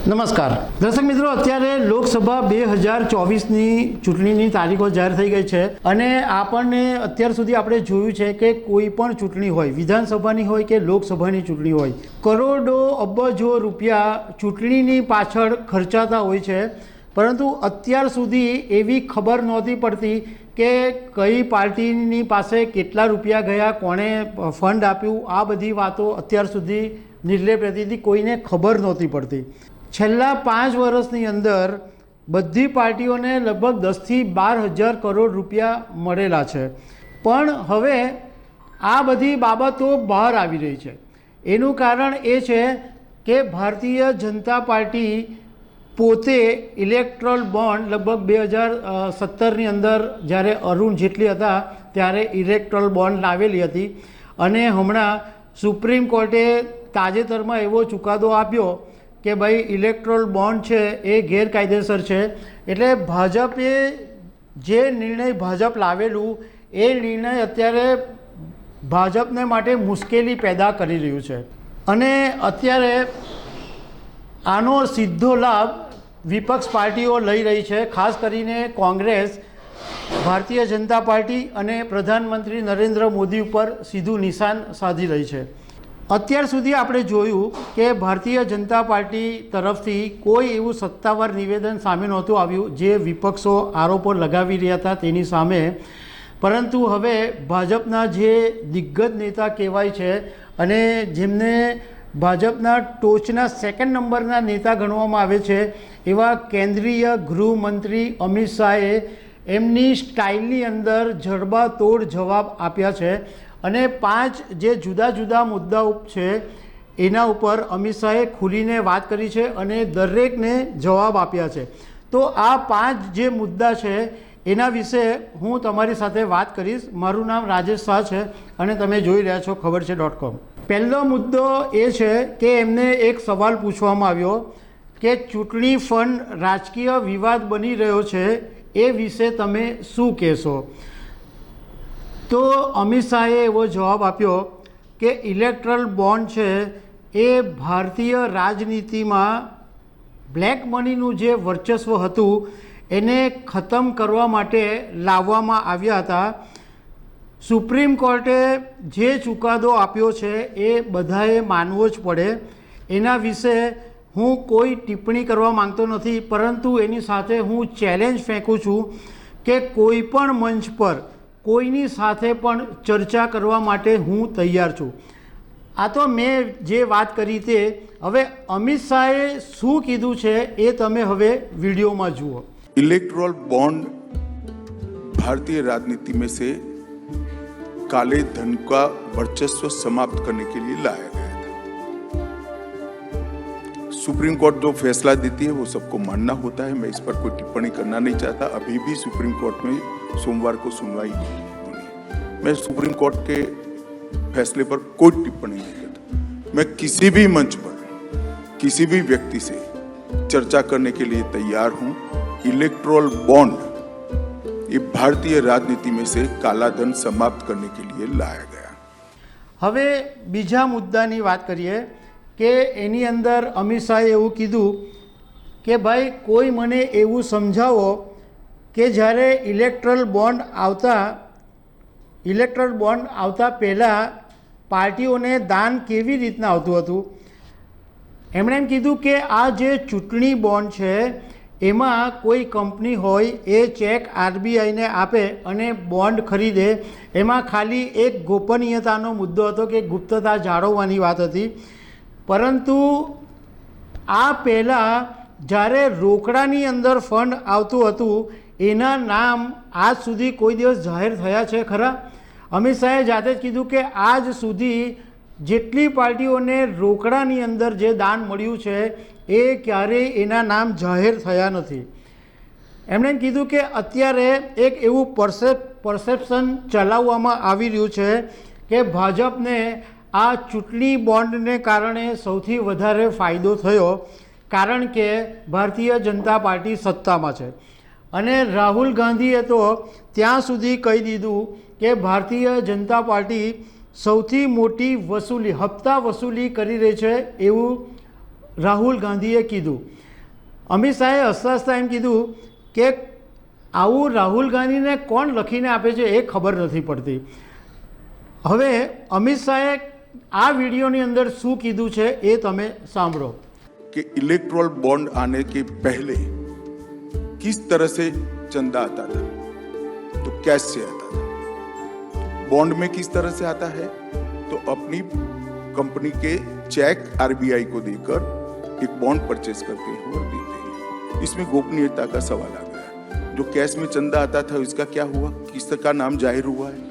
નમસ્કાર દર્શક મિત્રો, અત્યારે લોકસભા 2024ની ચૂંટણીની તારીખો જાહેર થઈ ગઈ છે અને આપણને અત્યાર સુધી આપણે જોયું છે કે કોઈ પણ ચૂંટણી હોય, વિધાનસભાની હોય કે લોકસભાની ચૂંટણી હોય, કરોડો અબજો રૂપિયા ચૂંટણીની પાછળ ખર્ચાતા હોય છે, પરંતુ અત્યાર સુધી એવી ખબર નહોતી પડતી કે કઈ પાર્ટીની પાસે કેટલા રૂપિયા ગયા, કોણે ફંડ આપ્યું, આ બધી વાતો અત્યાર સુધી નિર્લેપ રહેતી હતી, કોઈને ખબર નહોતી પડતી। છેલ્લા 5 વર્ષની અંદર બધી પાર્ટીઓને લગભગ 10થી 12,000 કરોડ રૂપિયા મળેલા છે, પણ હવે આ બધી બાબતો બહાર આવી રહી છે। એનું કારણ એ છે કે ભારતીય જનતા પાર્ટી પોતે ઇલેક્ટ્રોલ બોન્ડ લગભગ 2017ની અંદર જ્યારે અરુણ જેટલી હતા ત્યારે ઇલેક્ટ્રોલ બોન્ડ લાવેલી હતી અને હમણાં સુપ્રીમ કોર્ટે તાજેતરમાં એવો ચુકાદો આપ્યો કે ભાઈ ઇલેક્ટ્રોલ બોન્ડ છે એ ગેરકાયદેસર છે, એટલે ભાજપે જે નિર્ણય ભાજપ લાવેલું એ નિર્ણય અત્યારે ભાજપને માટે મુશ્કેલી પેદા કરી રહ્યું છે અને અત્યારે આનો સીધો લાભ વિપક્ષ પાર્ટીઓ લઈ રહી છે, ખાસ કરીને કોંગ્રેસ ભારતીય જનતા પાર્ટી અને પ્રધાનમંત્રી નરેન્દ્ર મોદી ઉપર સીધું નિશાન સાધી રહી છે। અત્યાર સુધી આપણે જોયું કે ભારતીય જનતા પાર્ટી તરફથી કોઈ એવું સત્તાવાર નિવેદન સામે નહોતું આવ્યું જે વિપક્ષો આરોપો લગાવી રહ્યા હતા તેની સામે, પરંતુ હવે ભાજપના જે દિગ્ગજ નેતા કહેવાય છે અને જેમને ભાજપના ટોચના 2nd નંબરના નેતા ગણવામાં આવે છે એવા કેન્દ્રીય ગૃહમંત્રી અમિત શાહે એમની સ્ટાઇલની અંદર જડબાતોડ જવાબ આપ્યા છે અને 5 જે જુદા જુદા મુદ્દાઓ છે એના ઉપર અમિત શાહે ખુલીને વાત કરી છે અને દરેકને જવાબ આપ્યા છે। તો આ 5 જે મુદ્દા છે એના વિશે હું તમારી સાથે વાત કરીશ। મારું નામ રાજેશ શાહ છે અને તમે જોઈ રહ્યા છો ખબર છે.com। પહેલો મુદ્દો એ છે કે એમને એક સવાલ પૂછવામાં આવ્યો કે ચૂંટણી ફંડ રાજકીય વિવાદ બની રહ્યો છે, એ વિશે તમે શું કહેશો? તો અમિત શાહે એવો જવાબ આપ્યો કે ઇલેક્ટ્રલ બોન્ડ છે એ ભારતીય રાજનીતિમાં બ્લેક મનીનું જે વર્ચસ્વ હતું એને ખતમ કરવા માટે લાવવામાં આવ્યા હતા। સુપ્રીમ કોર્ટે જે ચુકાદો આપ્યો છે એ બધાએ માનવો જ પડે, એના વિશે હું કોઈ ટિપ્પણી કરવા માંગતો નથી, પરંતુ એની સાથે હું ચેલેન્જ ફેંકું છું કે કોઈ પણ મંચ પર કોઈની સાથે પણ ચર્ચા કરવા માટે હું તૈયાર છું। આ તો મેં જે વાત કરી તે, હવે અમિત શાહે શું કીધું છે એ તમે હવે વીડિયોમાં જુઓ। इलेक्ट्रोल बॉन्ड भारतीय राजनीति में से काले धन का वर्चस्व समाप्त करने के लिए लाया गया था। सुप्रीम कोर्ट जो फैसला देती है वो सबको मानना होता है, मैं इस पर कोई टिप्पणी करना नहीं चाहता। अभी भी सुप्रीम कोर्ट में सोमवार को सुनवाई होनी, मैं सुप्रीम कोर्ट के फैसले पर कोई टिप्पणी नहीं करता। मैं किसी भी मंच पर किसी भी व्यक्ति से चर्चा करने के लिए तैयार हूँ। इलेक्ट्रोल बॉन्ड ये भारतीय राजनीति में से काला धन समाप्त करने के लिए लाया गया। હવે બીજા મુદ્દાની વાત કરીએ કે એની અંદર અમિત શાહે એવું કીધું કે ભાઈ કોઈ મને એવું સમજાવો કે જ્યારે ઇલેક્ટ્રલ બોન્ડ આવતા પહેલાં પાર્ટીઓને દાન કેવી રીતના આવતું હતું। એમણે એમ કીધું કે આ જે ચૂંટણી બોન્ડ છે એમાં કોઈ કંપની હોય એ ચેક આરબીઆઈને આપે અને બોન્ડ ખરીદે, એમાં ખાલી એક ગોપનીયતાનો મુદ્દો હતો કે ગુપ્તતા જાળવવાની વાત હતી, પરંતુ આ પહેલાં જ્યારે રોકડાની અંદર ફંડ આવતું હતું એના નામ આજ સુધી કોઈ દિવસ જાહેર થયા છે ખરા? અમિત શાહે જાતે જ કીધું કે આજ સુધી જેટલી પાર્ટીઓને રોકડાની અંદર જે દાન મળ્યું છે એ ક્યારેય એના નામ જાહેર થયા નથી। એમણે કીધું કે અત્યારે એક એવું પરસેપ્શન ચલાવવામાં આવી રહ્યું છે કે ભાજપને આ ચૂંટણી બોન્ડને કારણે સૌથી વધારે ફાયદો થયો, કારણ કે ભારતીય જનતા પાર્ટી સત્તામાં છે અને રાહુલ ગાંધીએ તો ત્યાં સુધી કહી દીધું કે ભારતીય જનતા પાર્ટી સૌથી મોટી વસૂલી, હપ્તા વસૂલી કરી રહી છે એવું રાહુલ ગાંધીએ કીધું. અમિત શાહે હસતા હસતા એમ કીધું કે આવું રાહુલ ગાંધીને કોણ લખીને આપે છે એ ખબર નથી પડતી. હવે અમિત શાહે આ વિડીયોની અંદર શું કીધું છે એ તમે સાંભળો. कि इलेक्ट्रोल बॉन्ड आने के पहले किस तरह से चंदा आता था, तो कैश से आता था. बॉन्ड में किस तरह से आता है, तो अपनी कंपनी के चेक आरबीआई को देकर एक बॉन्ड परचेज करते हैं और देते हैं. इसमें गोपनीयता का सवाल आ गया. जो कैश में चंदा आता था इसका क्या हुआ, किसका नाम जाहिर हुआ है,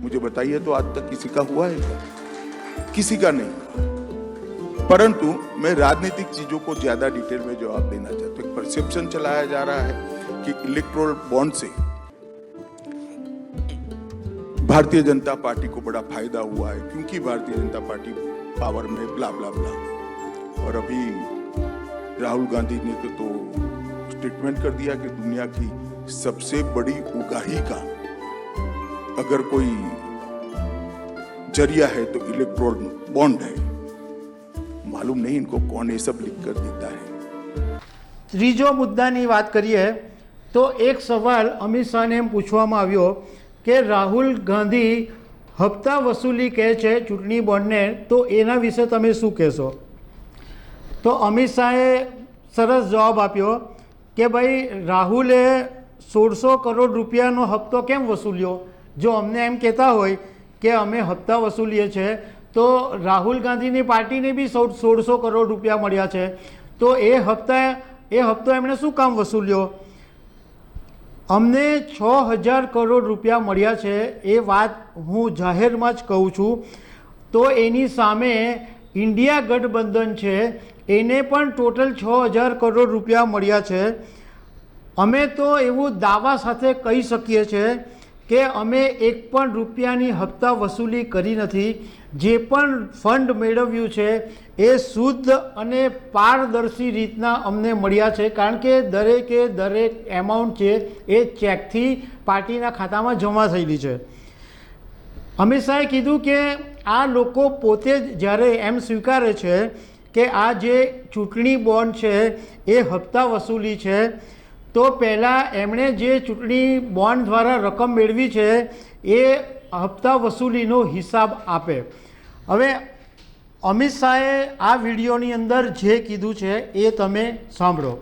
मुझे बताइए. तो आज तक किसी का हुआ है क्या? किसी का नहीं. परंतु मैं राजनीतिक चीजों को ज्यादा डिटेल में जवाब देना चाहता हूँ. एक परसेप्शन चलाया जा रहा है कि इलेक्ट्रोल बॉन्ड से भारतीय जनता पार्टी को बड़ा फायदा हुआ है क्योंकि भारतीय जनता पार्टी पावर में ब्ला ब्ला ब्ला. और अभी राहुल गांधी ने तो स्टेटमेंट कर दिया कि दुनिया की सबसे बड़ी उगाही का अगर कोई जरिया है तो इलेक्ट्रोल बॉन्ड है. मालूम नहीं इनको कौन ये सब लिख कर देता है. ત્રીજો મુદ્દાની વાત કરીએ તો એક સવાલ અમિત શાહને એમ પૂછવામાં આવ્યો કે રાહુલ ગાંધી હપ્તા વસૂલી કહે છે ચૂંટણી બોન્ડને, તો એના વિશે તમે શું કહેશો? તો અમિત શાહે સરસ જવાબ આપ્યો કે ભાઈ રાહુલે 1600 કરોડ રૂપિયાનો હપ્તો કેમ વસૂલ્યો? જો અમને એમ કહેતા હોય કે અમે હપ્તા વસૂલીએ છીએ તો રાહુલ ગાંધીની પાર્ટીને બી 1600 કરોડ રૂપિયા મળ્યા છે, તો એ હપ્તો એમણે શું કામ વસૂલ્યો? અમને 6000 કરોડ રૂપિયા મળ્યા છે એ વાત હું જાહેરમાં જ કહું છું. તો એની સામે ઇન્ડિયા ગઠબંધન છે એને પણ ટોટલ 6000 કરોડ રૂપિયા મળ્યા છે. અમે તો એવું દાવા સાથે કહી શકીએ છીએ કે અમે એક પણ રૂપિયાની હપ્તા વસૂલી કરી નથી. જે પણ ફંડ મેળવ્યું છે એ શુદ્ધ અને પારદર્શી રીતના અમને મળ્યા છે, કારણ કે દરેક એમાઉન્ટ છે એ ચેકથી પાર્ટીના ખાતામાં જમા થયેલી છે. અમિત શાહે કીધું કે આ લોકો પોતે જ જ્યારે એમ સ્વીકારે છે કે આ જે ચૂંટણી બોન્ડ છે એ હપ્તા વસૂલી છે, તો પહેલાં એમણે જે ચૂંટણી બોન્ડ દ્વારા રકમ મેળવી છે એ હપ્તા વસૂલીનો હિસાબ આપે. હવે અમિત શાહે આ વિડીયોની અંદર જે કીધું છે એ તમે સાંભળો.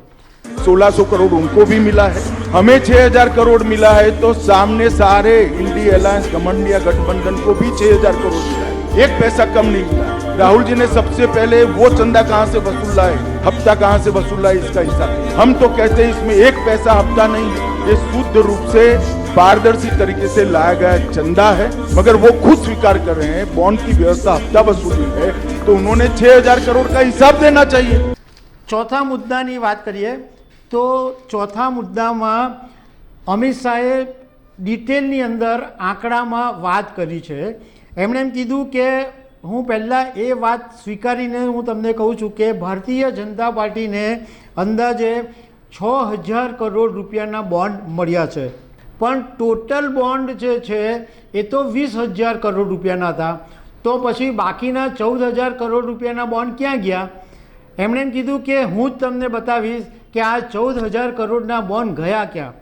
1600 करोड़ उनको भी मिला है, हमें 6000 करोड़ मिला है, तो सामने सारे इंडी अलायंस कमंडिया गठबंधन को भी 6000 करोड़ मिला है. एक पैसा कम नहीं मिला. राहुल जी ने सबसे पहले वो चंदा कहाँ से वसूला है, हफ्ता कहाँ से वसूला है, इसका हिसाब. हम तो कहते हैं इसमें एक पैसा हफ्ता नहीं है, ये शुद्ध रूप से पारदर्शी तरीके से लाया गया चंदा है. मगर वो खुद स्वीकार कर रहे हैं बॉन्ड की व्यवस्था हफ्ता वसूली है, तो उन्होंने 6000 करोड़ का हिसाब देना चाहिए. ચોથા મુદ્દાની વાત કરીએ તો ચોથા મુદ્દામાં અમિત શાહે ડિટેલની અંદર આંકડામાં વાત કરી છે. એમણે એમ કીધું કે હું પહેલાં એ વાત સ્વીકારીને હું તમને કહું છું કે ભારતીય જનતા પાર્ટીને અંદાજે 6000 કરોડ રૂપિયાના બોન્ડ મળ્યા છે, પણ ટોટલ બોન્ડ જે છે એ તો 20000 કરોડ રૂપિયાના હતા. તો પછી બાકીના 14000 કરોડ રૂપિયાના બોન્ડ ક્યાં ગયા? એમણે એમ કીધું કે હું જ તમને બતાવીશ કે આ 14000 કરોડના બોન્ડ ગયા ક્યાં.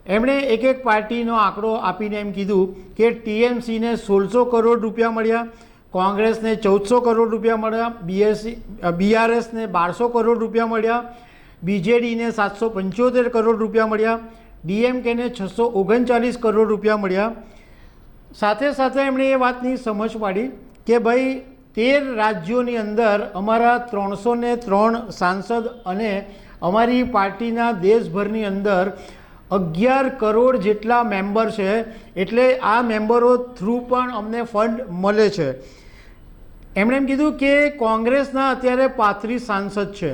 એમણે એક પાર્ટીનો આંકડો આપીને એમ કીધું કે ટીએમસીને 1600 કરોડ રૂપિયા મળ્યા, કોંગ્રેસને 1400 કરોડ રૂપિયા મળ્યા, બીઆરએસને 1200 કરોડ રૂપિયા મળ્યા, બીજેડીને 775 કરોડ રૂપિયા મળ્યા, ડીએમકેને 639 કરોડ રૂપિયા મળ્યા. સાથે સાથે એમણે એ વાતની સમજ પાડી કે ભાઈ 13 રાજ્યોની અંદર અમારા 303 સાંસદ અને અમારી પાર્ટીના દેશભરની અંદર 11 કરોડ જેટલા મેમ્બર છે, એટલે આ મેમ્બરો થ્રુ પણ અમને ફંડ મળે છે. એમણે એમ કીધું કે કોંગ્રેસના અત્યારે 35 સાંસદ છે.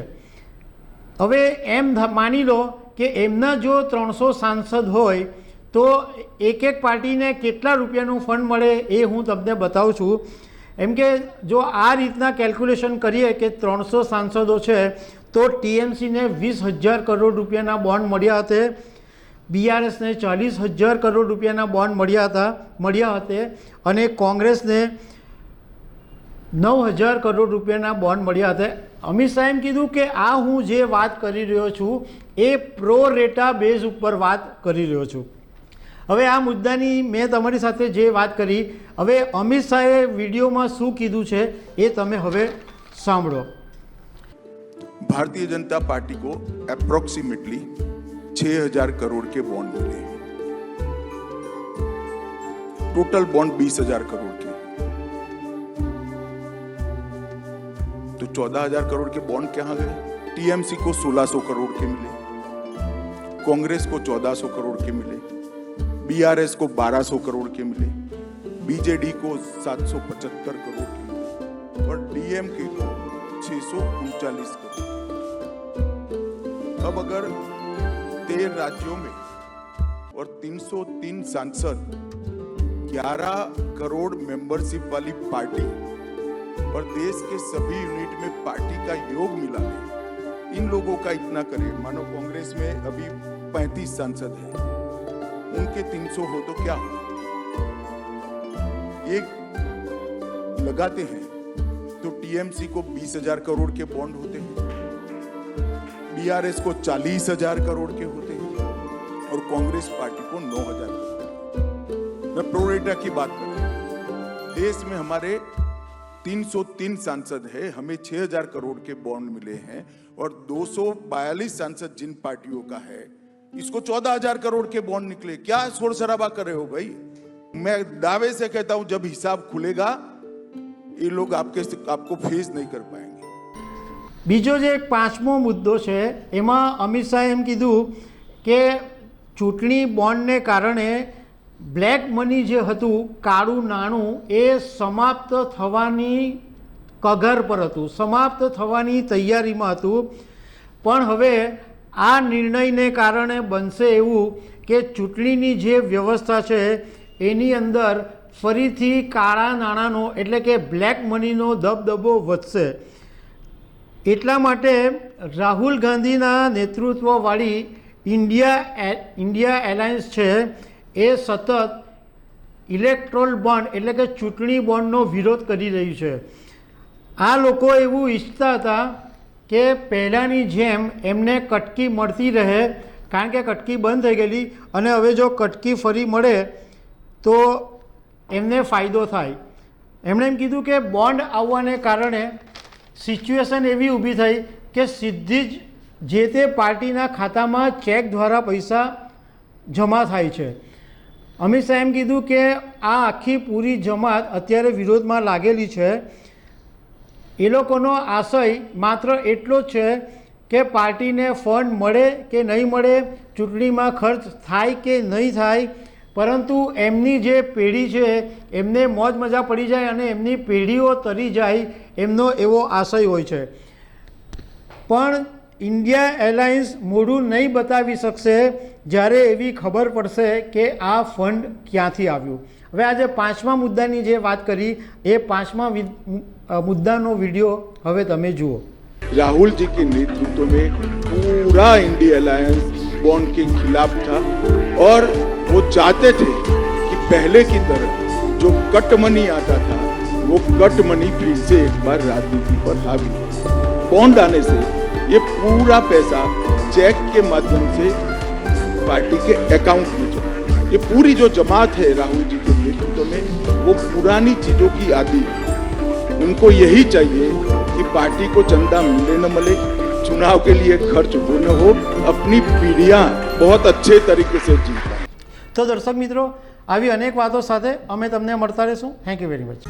હવે એમ માની લો કે એમના જો 300 સાંસદ હોય તો એક પાર્ટીને કેટલા રૂપિયાનું ફંડ મળે એ હું તમને બતાવું છું. એમ કે જો આ રીતના કેલ્ક્યુલેશન કરીએ કે 300 સાંસદો છે તો ટીએમસીને 20000 કરોડ રૂપિયાના બોન્ડ મળ્યા હતા, બીઆરએસને 40000 કરોડ રૂપિયાના બોન્ડ મળ્યા હતા અને કોંગ્રેસને 9,000 કરોડ રૂપિયાના બોન્ડ મળ્યા હતા. અમિત શાહે એમ કીધું કે આ હું જે વાત કરી રહ્યો છું એ પ્રો રેટા બેઝ ઉપર વાત કરી રહ્યો છું. હવે આ મુદ્દાની મેં તમારી સાથે જે વાત કરી, હવે અમિત શાહે વિડીયોમાં શું કીધું છે એ તમે હવે સાંભળો. भारतीय जनता पार्टी को अप्रोक्सीमेटली 6,000 करोड़ के बॉन्ड मिले हैं. टोटल बॉन्ड 20,000 करोड़ के. तो 14,000 करोड़ के बॉन्ड कहां गए? टीएमसी को 1,600 करोड़ के मिले, कांग्रेस को 1,400 करोड़ के मिले, बीआरएस को 1,200 करोड़ के मिले, बीजेडी को 775 करोड़ के मिले और डीएमके को 639 करोड़. अब अगर 13 राज्यों में और 303 सांसद, 11 करोड़ मेंबरशिप वाली पार्टी और देश के सभी यूनिट में पार्टी का योग मिला है, इन लोगों का इतना करें. मानो कांग्रेस में अभी 35 सांसद हैं, उनके 300 हो तो क्या हो? एक लगाते हैं तो टीएमसी को 20,000 करोड़ के बॉन्ड होते हैं, बीआरएस को 40,000 करोड़ के होते हैं और कांग्रेस पार्टी को 9,000 करोड़. मैं प्रो रेटा की बात कर रहा हूं. देश में हमारे 303 सांसद है, हमें 6,000 करोड़ के बॉन्ड मिले हैं और 242 सांसद जिन पार्टियों का है, इसको 14,000 करोड़ के बॉन्ड निकले. क्या शोर शराबा कर रहे हो भाई? मैं दावे से कहता हूं जब हिसाब खुलेगा ये लोग आपको फेस नहीं कर पाएंगे. બીજો જે એક પાંચમો મુદ્દો છે એમાં અમિત શાહે એમ કીધું કે ચૂંટણી બોન્ડને કારણે બ્લેક મની જે હતું, કાળું નાણું, એ સમાપ્ત થવાની કગાર પર હતું, સમાપ્ત થવાની તૈયારીમાં હતું. પણ હવે આ નિર્ણયને કારણે બનશે એવું કે ચૂંટણીની જે વ્યવસ્થા છે એની અંદર ફરીથી કાળા નાણાંનો એટલે કે બ્લેક મનીનો દબદબો વધશે. એટલા માટે રાહુલ ગાંધીના નેતૃત્વવાળી ઇન્ડિયા એલાયન્સ છે એ સતત ઇલેક્ટ્રોલ બોન્ડ એટલે કે ચૂંટણી બોન્ડનો વિરોધ કરી રહ્યું છે. આ લોકો એવું ઈચ્છતા હતા કે પહેલાંની જેમ એમને કટકી મળતી રહે, કારણ કે કટકી બંધ થઈ ગયેલી અને હવે જો કટકી ફરી મળે તો એમને ફાયદો થાય. એમણે એમ કીધું કે બોન્ડ આવવાને કારણે સિચ્યુએશન એવી ઊભી થઈ કે સીધી જ જે તે પાર્ટીના ખાતામાં ચેક દ્વારા પૈસા જમા થાય છે. અમિત શાહે એમ કીધું કે આ આખી પૂરી જમાત અત્યારે વિરોધમાં લાગેલી છે. એ લોકોનો આશય માત્ર એટલો જ છે કે પાર્ટીને ફંડ મળે કે નહીં મળે, ચૂંટણીમાં ખર્ચ થાય કે નહીં થાય, પરંતુ એમની જે પેઢી છે એમને મોજ મજા પડી જાય અને એમની પેઢીઓ તરી જાય એમનો એવો આશય હોય છે. પણ ઇન્ડિયા એલાયન્સ મોઢું નહીં બતાવી શકશે જ્યારે એવી ખબર પડશે કે આ ફંડ ક્યાંથી આવ્યું. હવે આજે પાંચમા મુદ્દાની જે વાત કરી એ પાંચમા મુદ્દાનો વિડીયો હવે તમે જુઓ. राहुल जी के नेतृत्व में पूरा इंडिया अलायंस बॉन्ड के खिलाफ था और वो चाहते थे कि पहले की तरह जो कट मनी आता था वो कट मनी फिर से एक बार राजनीति पर हावी. बॉन्ड आने से ये पूरा पैसा चेक के माध्यम से पार्टी के अकाउंट में जमा. ये पूरी जो जमात है राहुल जी के नेतृत्व में वो पुरानी चीजों की आदी है. उनको यही चाहिए कि पार्टी को चंदा मिले न मिले, चुनाव के लिए खर्च हो न हो, अपनी पीढ़ियां बहुत अच्छे तरीके से जी पाए. તો દર્શક મિત્રો, આવી અનેક વાતો સાથે અમે તમને મળતા રહીશું. Thank you very much.